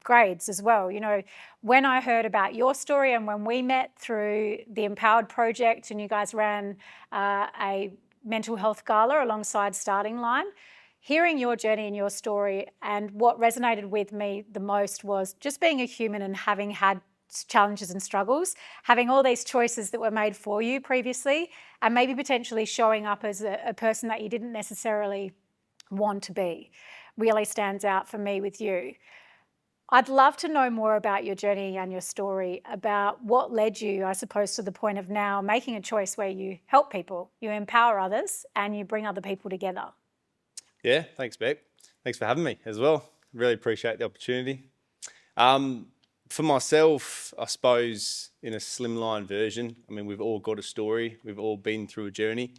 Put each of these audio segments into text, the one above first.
grades as well. You know, when I heard about your story and when we met through the Empowered Project and you guys ran a mental health gala alongside Starting Line, hearing your journey and your story, and what resonated with me the most was just being a human and having had challenges and struggles, having all these choices that were made for you previously, and maybe potentially showing up as a person that you didn't necessarily want to be, really stands out for me with you. I'd love to know more about your journey and your story, about what led you, I suppose, to the point of now making a choice where you help people, you empower others, and you bring other people together. Yeah, thanks, Beck. Thanks for having me as well. Really appreciate the opportunity. For myself, I suppose, in a slimline version, I mean, we've all got a story. We've all been through a journey,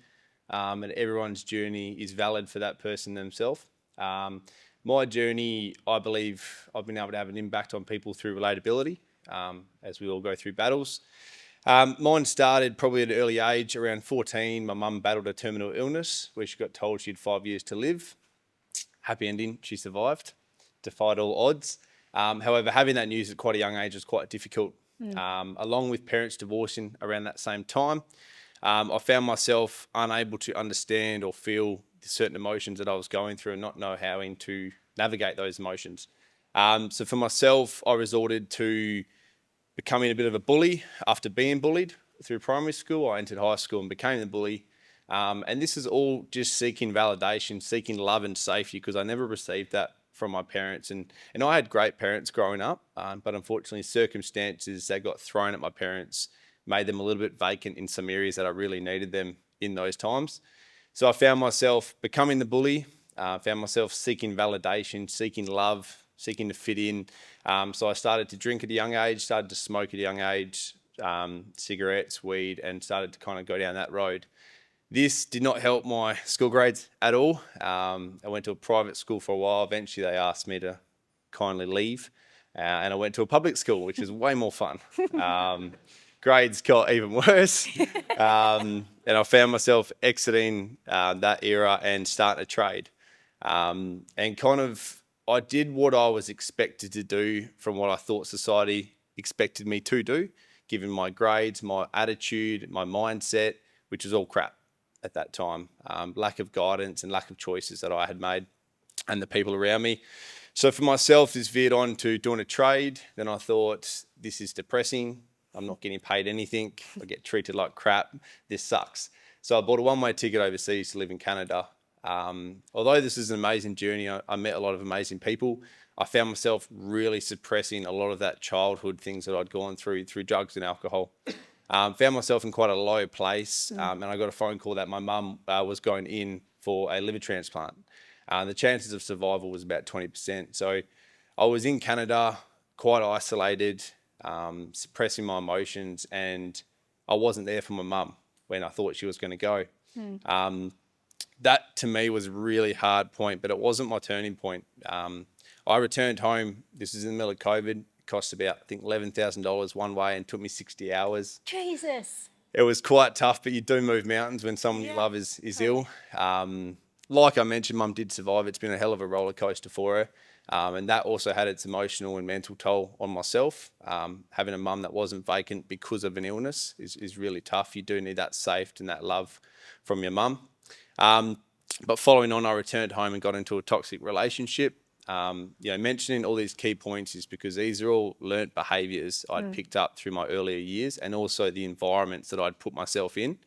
and everyone's journey is valid for that person themselves. My journey, I believe I've been able to have an impact on people through relatability, as we all go through battles. Mine started probably at an early age, around 14. My mum battled a terminal illness where she got told she had 5 years to live. Happy ending, she survived, defied all odds. However, having that news at quite a young age was quite difficult. Along with parents divorcing around that same time, I found myself unable to understand or feel certain emotions that I was going through and not know how to navigate those emotions. So for myself, I resorted to becoming a bit of a bully after being bullied through primary school. I entered high school and became the bully. And this is all just seeking validation, seeking love and safety, because I never received that from my parents. And I had great parents growing up, but unfortunately circumstances that got thrown at my parents made them a little bit vacant in some areas that I really needed them in those times. So I found myself becoming the bully, found myself seeking validation, seeking love, seeking to fit in. So I started to drink at a young age, started to smoke at a young age, cigarettes, weed, and started to kind of go down that road. This did not help my school grades at all. I went to a private school for a while. Eventually they asked me to kindly leave, and I went to a public school, which is way more fun. Grades got even worse, and I found myself exiting that era and starting a trade. And kind of, I did what I was expected to do from what I thought society expected me to do, given my grades, my attitude, my mindset, which was all crap at that time. Lack of guidance and lack of choices that I had made and the people around me. So for myself, this veered on to doing a trade. Then I thought, this is depressing. I'm not getting paid anything. I get treated like crap. This sucks. So I bought a one-way ticket overseas to live in Canada. Although this is an amazing journey, I met a lot of amazing people. I found myself really suppressing a lot of that childhood things that I'd gone through drugs and alcohol. Found myself in quite a low place, and I got a phone call that my mum was going in for a liver transplant. The chances of survival was about 20%. So I was in Canada, quite isolated, suppressing my emotions, and I wasn't there for my mum when I thought she was going to go. That to me was a really hard point, but it wasn't my turning point. I returned home. This is in the middle of COVID. It cost about, I think, $11,000 one way and took me 60 hours. Jesus. It was quite tough, but you do move mountains when someone you love is ill. Like I mentioned, Mum did survive. It's been a hell of a roller coaster for her. And that also had its emotional and mental toll on myself. Having a mum that wasn't vacant because of an illness is really tough. You do need that safety and that love from your mum. But following on, I returned home and got into a toxic relationship. Mentioning all these key points is because these are all learnt behaviours I'd picked up through my earlier years, and also the environments that I'd put myself in.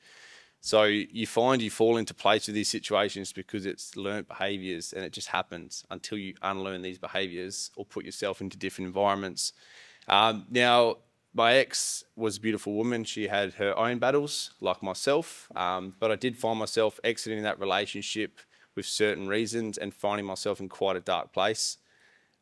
So you find you fall into place with these situations because it's learnt behaviours, and it just happens until you unlearn these behaviours or put yourself into different environments. Now, my ex was a beautiful woman. She had her own battles, like myself, but I did find myself exiting that relationship with certain reasons and finding myself in quite a dark place.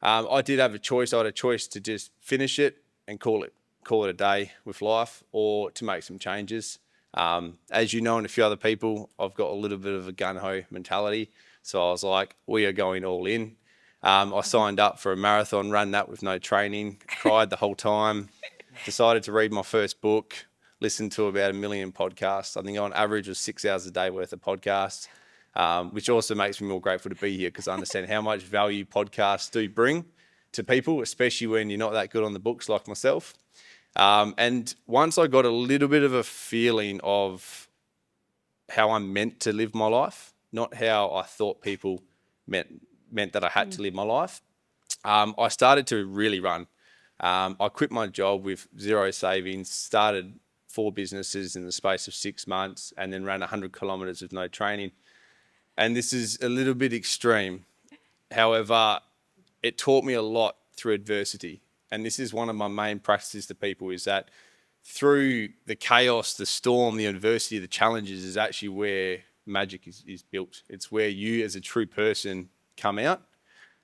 I did have a choice. I had a choice to just finish it and call it a day with life, or to make some changes. As you know, and a few other people, I've got a little bit of a gun-ho mentality. So I was like, we are going all in. I signed up for a marathon, ran that with no training, cried the whole time, decided to read my first book, listened to about 1 million podcasts. I think on average was 6 hours a day worth of podcasts. Which also makes me more grateful to be here, because I understand how much value podcasts do bring. to people, especially when you're not that good on the books like myself. And once I got a little bit of a feeling of how I'm meant to live my life, not how I thought people meant that I had to live my life, I started to really run. I quit my job with zero savings, started 4 businesses in the space of 6 months, and then ran 100 kilometres with no training. And this is a little bit extreme. However, it taught me a lot through adversity. And this is one of my main practices to people, is that through the chaos, the storm, the adversity, the challenges is actually where magic is built. It's where you as a true person come out.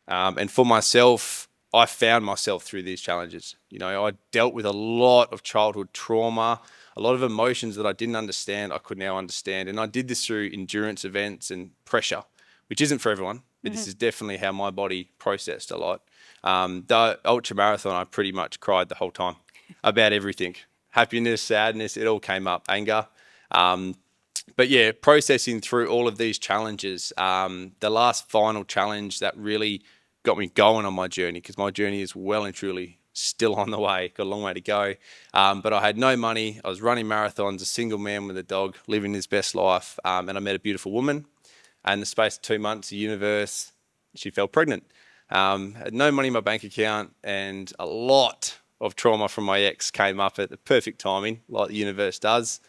And for myself, I found myself through these challenges. You know, I dealt with a lot of childhood trauma, a lot of emotions that I didn't understand, I could now understand. And I did this through endurance events and pressure, which isn't for everyone, but this is definitely how my body processed a lot. The ultra marathon, I pretty much cried the whole time about everything. Happiness, sadness, it all came up, anger. But yeah, processing through all of these challenges, the last final challenge that really got me going on my journey, because my journey is well and truly still on the way, got a long way to go. But I had no money. I was running marathons, a single man with a dog, living his best life. And I met a beautiful woman. And in the space of 2 months, the universe, she fell pregnant. Had no money in my bank account, and a lot of trauma from my ex came up at the perfect timing, like the universe does.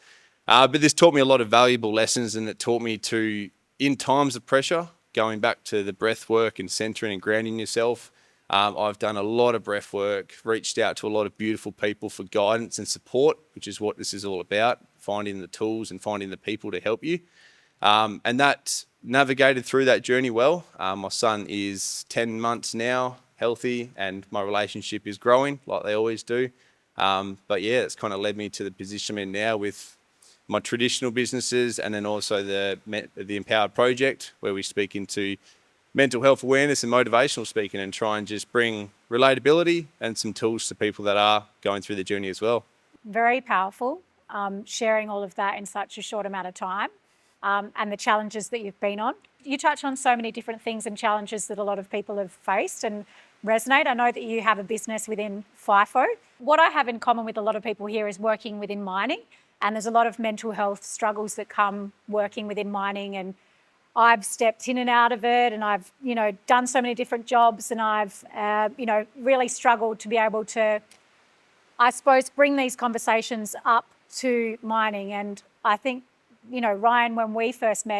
But this taught me a lot of valuable lessons, and it taught me to, in times of pressure, going back to the breath work and centering and grounding yourself. I've done a lot of breath work, reached out to a lot of beautiful people for guidance and support, which is what this is all about, finding the tools and finding the people to help you. And that navigated through that journey well. My son is 10 months now, healthy, and my relationship is growing like they always do. But yeah, it's kind of led me to the position I'm in now with my traditional businesses, and then also the Empowered Project, where we speak into mental health awareness and motivational speaking, and try and just bring relatability and some tools to people that are going through the journey as well. Very powerful, sharing all of that in such a short amount of time, and the challenges that you've been on. You touch on so many different things and challenges that a lot of people have faced and resonate. I know that you have a business within FIFO. What I have in common with a lot of people here is working within mining, and there's a lot of mental health struggles that come working within mining, and I've stepped in and out of it, and I've, done so many different jobs, and I've, really struggled to be able to, I suppose, bring these conversations up to mining. And I think, Ryan, when we first met,